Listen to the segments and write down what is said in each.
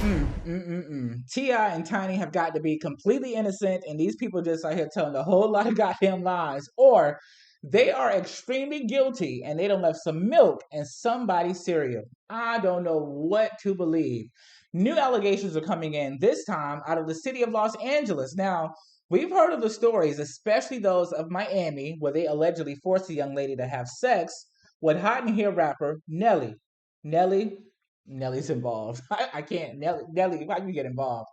T.I and Tiny have got to be completely innocent, and these people just out here telling a whole lot of goddamn lies, or they are extremely guilty and they done left some milk in somebody's cereal. I don't know what to believe. New allegations are coming in, this time out of the city of Los Angeles. Now, we've heard of the stories, especially those of Miami, where they allegedly forced a young lady to have sex with hot and here rapper Nelly. Nelly, Nelly's involved. I can't. Nelly, why you get involved?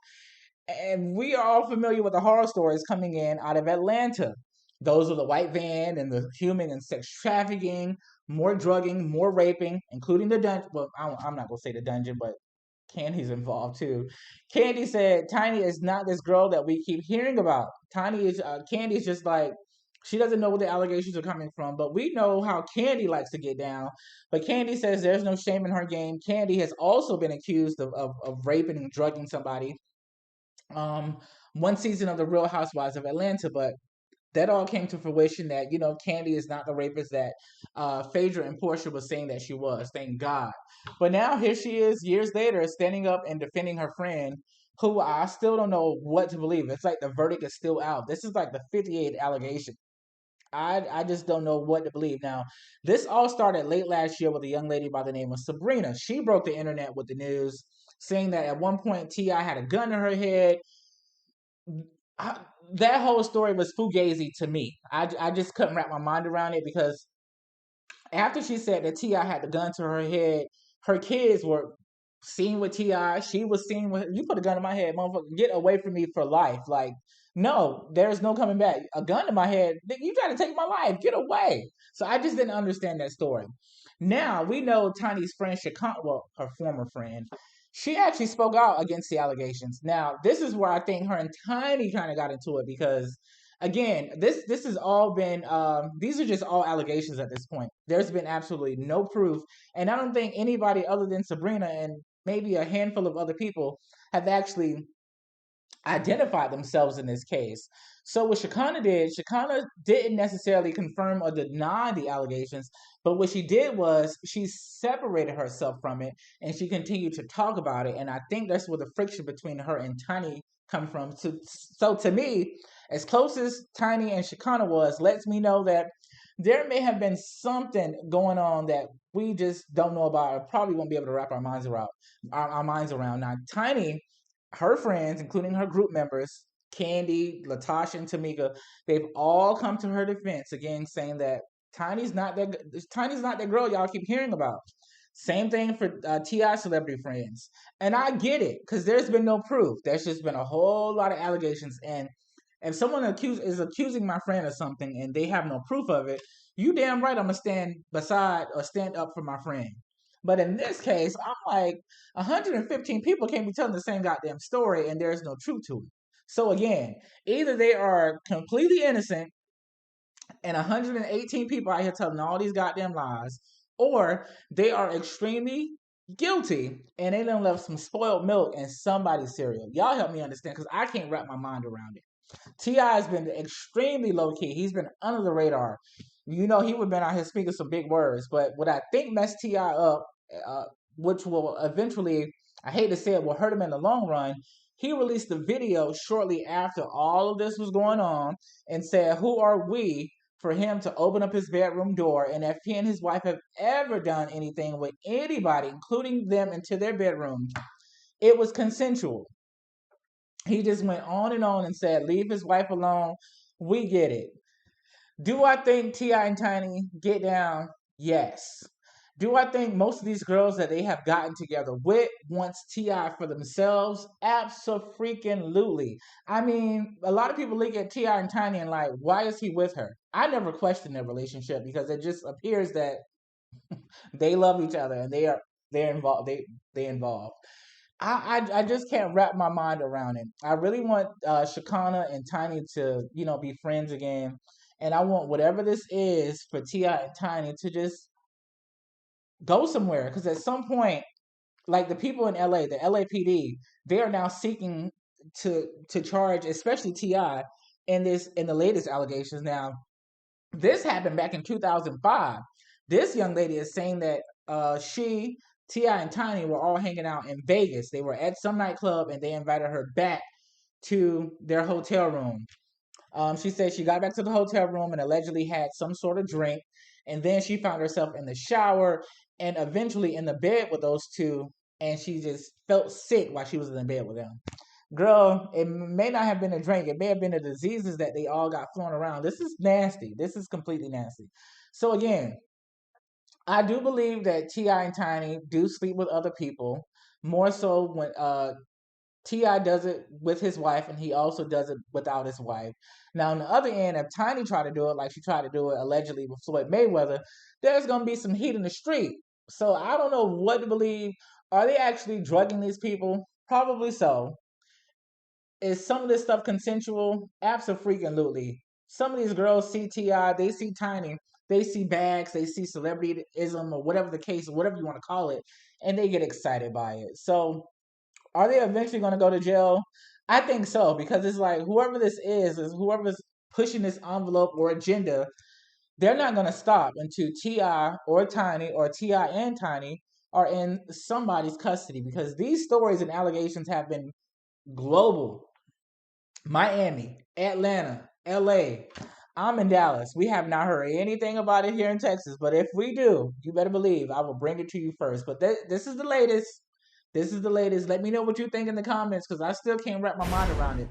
And we are all familiar with the horror stories coming in out of Atlanta. Those of the white van and the human and sex trafficking, more drugging, more raping, including the dungeon. Well, I'm not going to say the dungeon, but Candy's involved too. Candy said Tiny is not this girl that we keep hearing about. Candy's just like she doesn't know where the allegations are coming from, but we know how Candy likes to get down. But Candy says there's no shame in her game. Candy has also been accused of raping and drugging somebody. Um, one season of the Real Housewives of Atlanta, but that all came to fruition that Candy is not the rapist that Phaedra and Portia was saying that she was. Thank God. But now here she is, years later, standing up and defending her friend, who I still don't know what to believe. It's like the verdict is still out. This is like the 58th allegation. I just don't know what to believe. Now, this all started late last year with a young lady by the name of Sabrina. She broke the internet with the news, saying that at one point T.I had a gun to her head. I, that whole story was fugazi to me. I just couldn't wrap my mind around it because after she said that T.I had the gun to her head, her kids were seen with T.I. She was seen with you put a gun in my head, motherfucker. Get away from me for life. Like, no, there's no coming back. A gun in my head, you try to take my life. Get away. So I just didn't understand that story. Now we know Tiny's friend well, her former friend, she actually spoke out against the allegations. Now, this is where I think her and Tiny kind of got into it because again, this has all been these are just all allegations at this point. There's been absolutely no proof, and I don't think anybody other than Sabrina and maybe a handful of other people have actually identified themselves in this case. So what Shakana didn't necessarily confirm or deny the allegations, but what she did was she separated herself from it and she continued to talk about it. And I think that's where the friction between her and Tiny come from. So to me, as close as Tiny and Shakana was, lets me know that there may have been something going on that we just don't know about or probably won't be able to wrap our minds around. Now, Tiny, her friends, including her group members, Candy, Latasha, and Tamika, they've all come to her defense again, saying that Tiny's not that girl y'all keep hearing about. Same thing for T.I. celebrity friends, and I get it because there's been no proof. There's just been a whole lot of allegations, and if someone is accusing my friend of something and they have no proof of it, you damn right I'm gonna stand beside or stand up for my friend. But in this case, I'm like 115 people can't be telling the same goddamn story and there's no truth to it. So again, either they are completely innocent and 118 people out here telling all these goddamn lies, or they are extremely guilty and they done left some spoiled milk in somebody's cereal. Y'all help me understand because I can't wrap my mind around it. T.I has been extremely low key. He's been under the radar. He would have been out here speaking some big words. But what I think messed T.I up, uh, which will eventually, I hate to say it, will hurt him in the long run. He released the video shortly after all of this was going on and said, "Who are we for him to open up his bedroom door? And if he and his wife have ever done anything with anybody, including them, into their bedroom, it was consensual." He just went on and said, "Leave his wife alone. We get it." Do I think T.I and Tiny get down? Yes. Do I think most of these girls that they have gotten together with wants T.I for themselves? Absolutely. I mean, a lot of people look at T.I and Tiny and like, why is he with her? I never questioned their relationship because it just appears that they love each other and they're involved. They involved. I just can't wrap my mind around it. I really want Shakana and Tiny to be friends again, and I want whatever this is for Ti and Tiny to just go somewhere. Because at some point, like the people in LA, the LAPD, they are now seeking to charge, especially Ti, in the latest allegations. Now, this happened back in 2005. This young lady is saying that she T.I and Tiny were all hanging out in Vegas. They were at some nightclub and they invited her back to their hotel room. She said she got back to the hotel room and allegedly had some sort of drink. And then she found herself in the shower and eventually in the bed with those two. And she just felt sick while she was in the bed with them. Girl, it may not have been a drink. It may have been the diseases that they all got flown around. This is nasty. This is completely nasty. So again, I do believe that Ti and Tiny do sleep with other people more so when Ti does it with his wife, and he also does it without his wife. Now, on the other end, if Tiny tried to do it like she tried to do it allegedly with Floyd Mayweather, there's gonna be some heat in the street. So I don't know what to believe. Are they actually drugging these people? Probably so. Is some of this stuff consensual? Absolutely. Some of these girls see Ti, they see Tiny, they see bags, they see celebrityism or whatever the case, whatever you want to call it, and they get excited by it. So are they eventually going to go to jail? I think so because it's like whoever this is whoever's pushing this envelope or agenda. They're not going to stop until Ti or Tiny or Ti and Tiny are in somebody's custody because these stories and allegations have been global. Miami, Atlanta, LA. I'm in Dallas. We have not heard anything about it here in Texas, but if we do, you better believe I will bring it to you first. But this is the latest. This is the latest. Let me know what you think in the comments because I still can't wrap my mind around it.